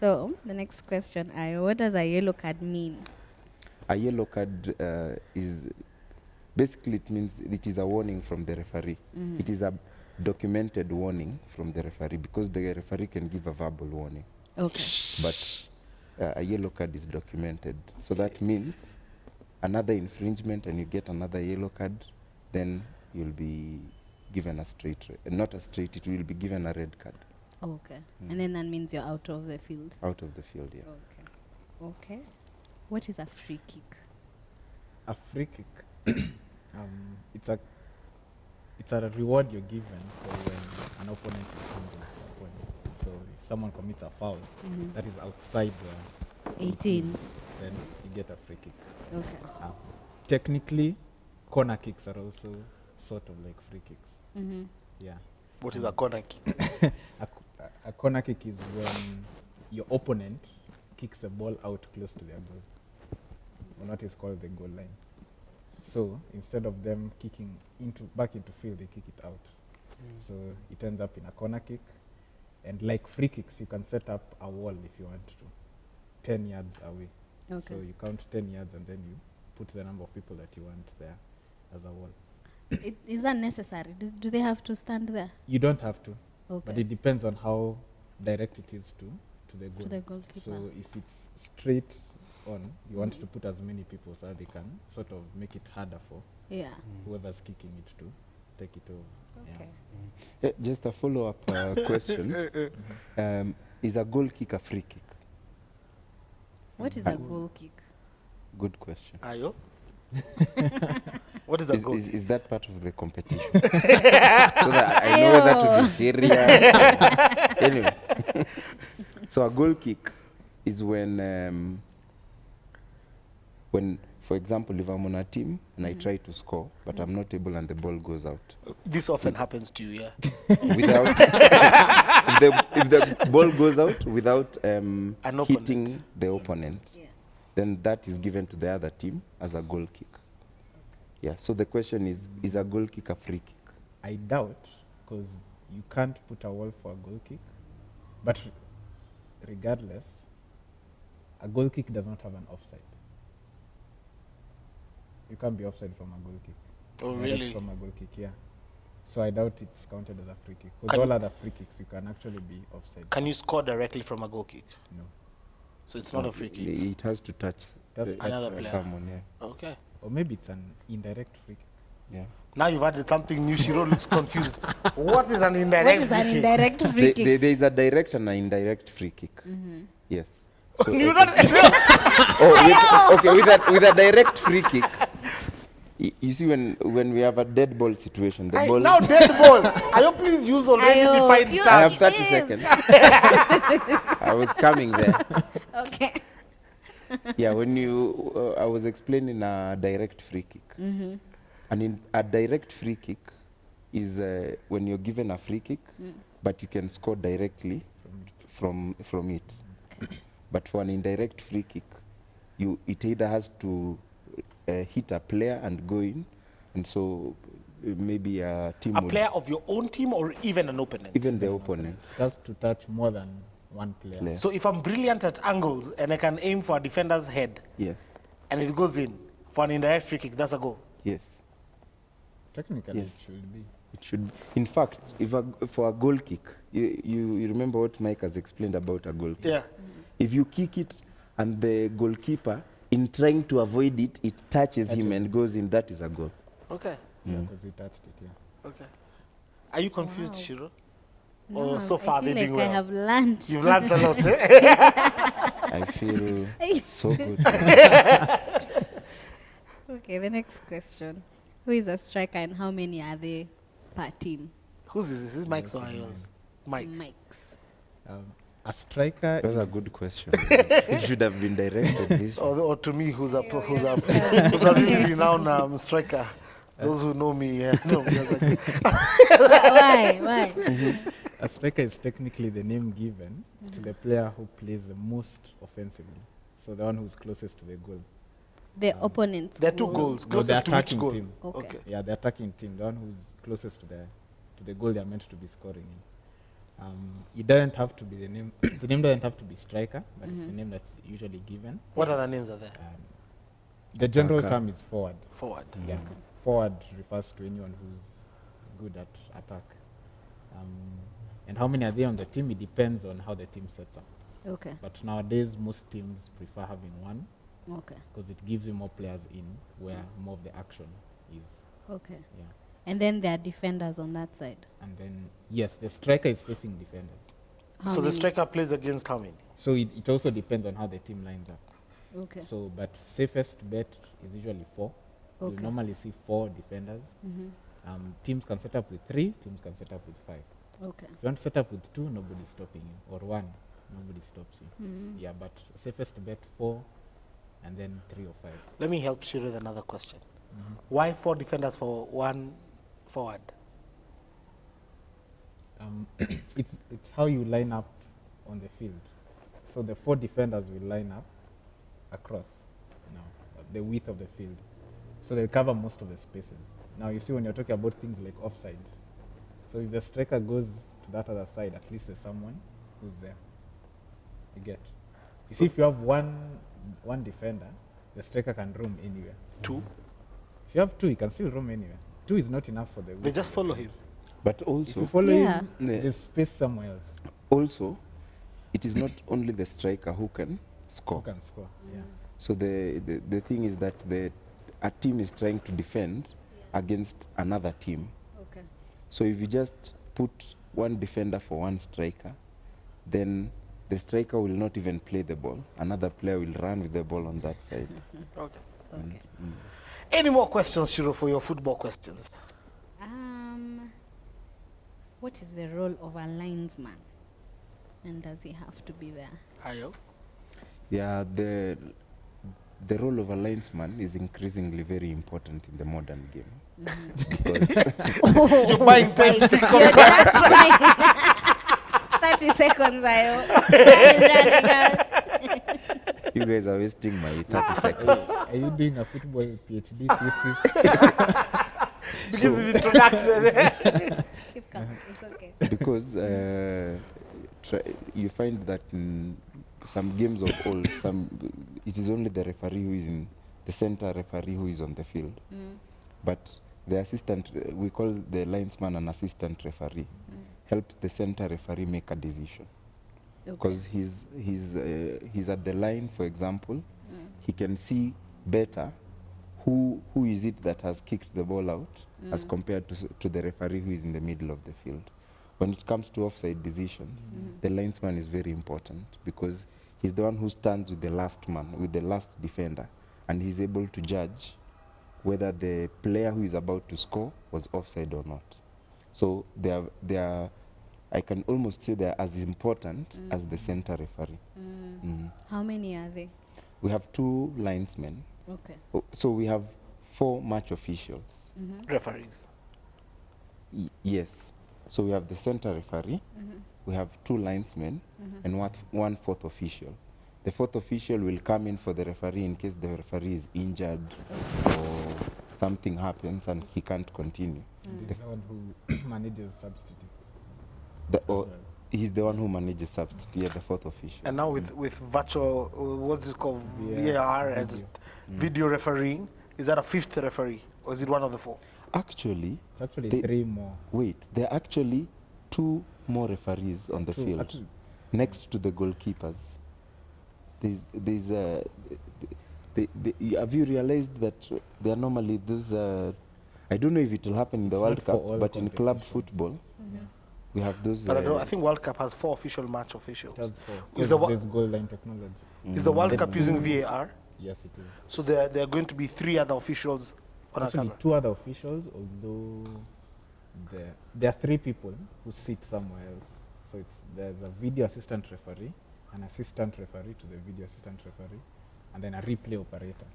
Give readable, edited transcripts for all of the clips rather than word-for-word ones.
So the next question, what does a yellow card mean? A yellow card is basically, it means it is a warning from the referee. It is a documented warning from the referee, because the referee can give a verbal warning, Okay. but a yellow card is documented. So that means another infringement and you get another yellow card, then you'll be given a straight, not a straight, it will be given a red card. Okay. And then that means you're out of the field. Out of the field, yeah. Okay. What is a free kick? A free kick. It's a reward you're given for when an opponent infringes the opponent. So if someone commits a foul that is outside the 18. then you get a free kick. Okay. Technically, corner kicks are also sort of like free kicks. Yeah. What is a corner kick? A corner kick is when your opponent kicks a ball out close to their goal, or what is called the goal line. So instead of them kicking back into field, they kick it out. So it ends up in a corner kick. And like free kicks, you can set up a wall if you want to, 10 yards away. Okay. So you count 10 yards and then you put the number of people that you want there as a wall. Is that necessary? Do they have to stand there? You don't have to, Okay. but it depends on how direct it is to the goal. To the goalkeeper. So if it's straight on, you want to put as many people so that they can sort of make it harder for Yeah. whoever's kicking it to take it over. Okay. Just a follow-up question. Is a goal kick a free kick? What is a goal kick? Good question. Ayo? What is a goal kick? Is that part of the competition? So that I know whether to be serious. Anyway. So a goal kick is when, for example, if I'm on a team and I try to score, but I'm not able and the ball goes out. This often happens to you, yeah? Without, if the ball goes out without hitting the opponent, then that is given to the other team as a goal kick. Yeah, so the question is a goal kick a free kick? I doubt, because you can't put a wall for a goal kick. But regardless, a goal kick does not have an offside. You can't be offside from a goal kick. Oh, Direct really? From a goal kick, yeah. So I doubt it's counted as a free kick. Because all other free kicks, you can actually be offside. Can you score directly from a goal kick? No. So it's not a free kick? It has to touch Another player. someone, yeah. Okay. Or maybe it's an indirect free kick. Yeah. Now you've added something new. Shiro looks confused. What is an indirect What is free an kick? indirect free kick? There is a direct and an indirect free kick. Yes. So You I don't think- with a direct free kick, you see when we have a dead ball situation, the ball. Now dead ball. Ayo, please use already Ayo, defined you- I have terms. 30 Yes. seconds. I was coming there. Okay. Yeah, when I was explaining a direct free kick. And in a direct free kick is when you're given a free kick, but you can score directly from it. But for an indirect free kick, it either has to hit a player and go in, and so maybe a team A would- player of your own team or even an opponent? even the opponent. It has to touch more than one player. Player. So if I'm brilliant at angles and I can aim for a defender's head Yes, and it goes in for an indirect free kick, that's a goal. yes. Technically, Yes. it should be. It should. In fact, for a goal kick, you remember what Mike has explained about a goal kick. Yeah. If you kick it and the goalkeeper, in trying to avoid it, it touches him and goes in, that is a goal. Okay. Yeah, because he touched it, yeah. Okay. Are you confused, Shiro? No, Oh, so far I feel they're like doing I well. have learned. You've learned a lot, eh? I feel so good. Okay, the next question. Who is a striker and how many are they per team? Who's this? Is this Mike's or yours? Mike. Mike's. A striker That's is a good question. It should have been directed this way. Or to me, who's a really renowned striker. Those who know me know me as a Why? a striker is technically the name given to the player who plays the most offensively. So the one who's closest to the goal. The opponent's There are two goal. goals. No, Closest the to which attacking goal? team. Okay. Yeah, the attacking team, the one who's closest to the goal they are meant to be scoring in. It doesn't have to be the name. The name doesn't have to be striker, but it's the name that's usually given. What other names are there? The general Attacker. term is forward. Forward. Yeah. Forward refers to anyone who's good at attack. And how many are there on the team? It depends on how the team sets up. Okay. But nowadays, most teams prefer having one Okay. because it gives you more players in where more of the action is. Okay. Yeah. And then there are defenders on that side. And then, yes, the striker is facing defenders. How So the many? striker plays against how many? So it also depends on how the team lines up. Okay. So, but safest bet is usually 4. You Okay. normally see 4 defenders. Teams can set up with 3, teams can set up with 5. Okay. If you want to set up with 2, nobody's stopping you. Or 1, nobody stops you. Yeah, but safest bet 4, and then 3 or 5. Let me help you with another question. Why 4 defenders for 1 forward? It's how you line up on the field. So the 4 defenders will line up across now the width of the field. So they cover most of the spaces. Now you see when you're talking about things like offside. So if the striker goes to that other side, at least there's someone who's there. You get. You see, if you have one defender, the striker can roam anywhere. 2. If you have 2, you can still roam anywhere. 2 is not enough for the width. They just follow him. But If you also, follow Yeah. him, Yeah. there's space somewhere else. also, it is not only the striker who can score. Who can score? Yeah. So the thing is that a team is trying to defend against another team. Okay. So if you just put one defender for one striker, then the striker will not even play the ball. Another player will run with the ball on that side. Okay. Okay. Any more questions, Shiro, for your football questions? What is the role of a linesman? And does he have to be there? Ayo. Yeah, the role of a linesman is increasingly very important in the modern game. Because You're buying time. You're just trying. 30 seconds, Ayo. Time is running out. you guys are wasting my 30 seconds. Are you doing a football PhD thesis? Because of introduction. Keep calm. It's okay. Because you find that in some games of old, it is only the referee who is in the center referee who is on the field. But the assistant, we call the linesman an assistant referee, helps the center referee make a decision. Because he's at the line, for example, he can see better who is it that has kicked the ball out as compared to the referee who is in the middle of the field. When it comes to offside decisions, the linesman is very important because he's the one who stands with the last man, with the last defender, and he's able to judge whether the player who is about to score was offside or not. So they are I can almost say they're as important as the center referee. How many are they? We have 2 linesmen. Okay. So we have 4 match officials. Referees. Yes. So we have the center referee, we have 2 linesmen, and one fourth official. The fourth official will come in for the referee in case the referee is injured or something happens and he can't continue. There's someone who manages substitutes. Or he's the one who manages substitute, the fourth official. And now with virtual, what's it called, VAR and video refereeing, is that a 5th referee or is it one of the 4? Actually, It's actually They- 3 more. wait, there are actually 2 more referees on the 2, field actually. next to the goalkeepers. There's have you realized that there are normally those, I don't know if it will happen in the It's World not for Cup, all but in club competitions. football, we have those. But I think World Cup has 4 official match officials. It has 4. Is Because the wa- there's goal line technology. Is the World Then Cup using VAR? Yes, it is. So there are going to be 3 other officials on a Actually, camera. 2 other officials, although there are 3 people who sit somewhere else. So there's a video assistant referee, an assistant referee to the video assistant referee, and then a replay operator.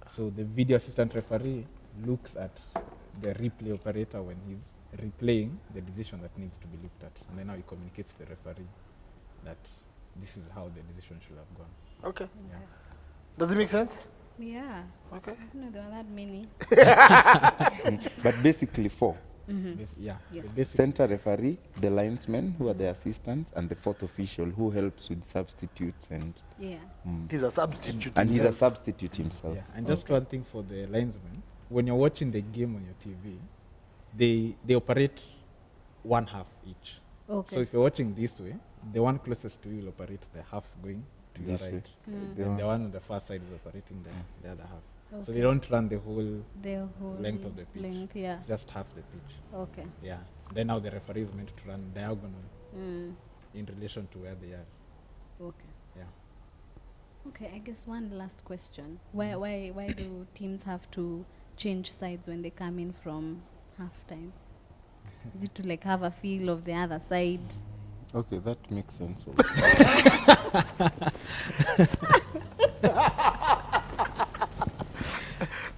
So the video assistant referee looks at the replay operator when he's replaying the decision that needs to be looked at, and then now he communicates to the referee that this is how the decision should have gone. Okay. Yeah. Does it make sense? Yeah. Okay. I didn't know there were that many. But basically 4. Yeah. Yes. The basic. Center referee, the linesmen, who are the assistants, and the fourth official, who helps with substitutes and Yeah. He's a substitute. and he's a himself. substitute himself. Yeah. And just one thing for the linesmen, when you're watching the game on your TV, they operate one half each. Okay. So if you're watching this way, the one closest to you will operate the half going to your This way. right. The And the one- one on the far side is operating the other half. So Okay. they don't run the whole The whole length of the pitch. length, yeah. It's just half the pitch. Okay. Yeah. Then now the referee is meant to run diagonal Mm. in relation to where they are. Okay. Yeah. Okay, I guess one last question. Why do teams have to change sides when they come in from halftime? Is it to like have a feel of the other side? Okay, that makes sense.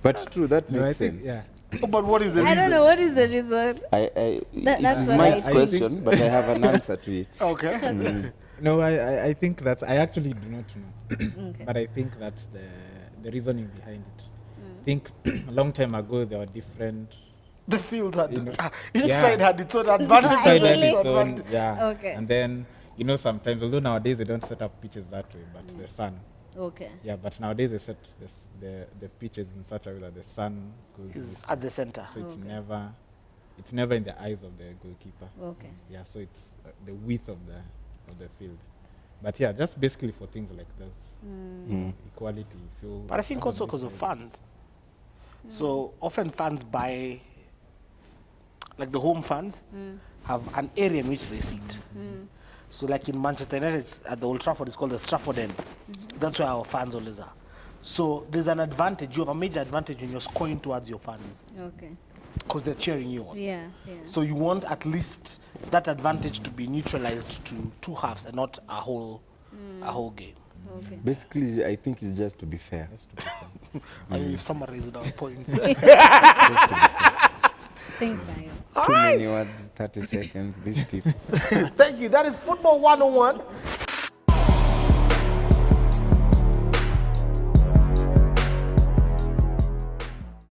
But true, that No, I makes think, sense. yeah. Oh, but what is the I reason? don't know what is the reason. That's It's what my I think. question, but I have an answer to it. Okay. No, I think that's, I actually do not know. Okay. But I think that's the reasoning behind it. I think a long time ago there were different. The field had You know, each yeah. side had its own advantages Side and had its own, disadvantages. yeah. Okay. And then, you know, sometimes, although nowadays they don't set up pitches that way, but the sun. Okay. Yeah, but nowadays they set the pitches in such a way that the sun goes Is with at the center. so it's Okay. never in the eyes of the goalkeeper. Okay. Yeah, so it's the width of the field. But yeah, just basically for things like this, equality. If you But I think stand on also this because of side, fans. So often fans buy, like the home fans, have an area in which they sit. So like in Manchester United, at the Old Trafford, it's called the Trafford End. That's where our fans always are. So there's an advantage. You have a major advantage when you're scoring towards your fans Okay. because they're cheering you on. Yeah. Yeah. So you want at least that advantage to be neutralized to two halves and not a whole game. Okay. Basically, I think it's just to be fair. just to be fair. And you've summarized our points. Thanks, Ayo. Too many words, 30 seconds, these people. Thank you. That is Football 101.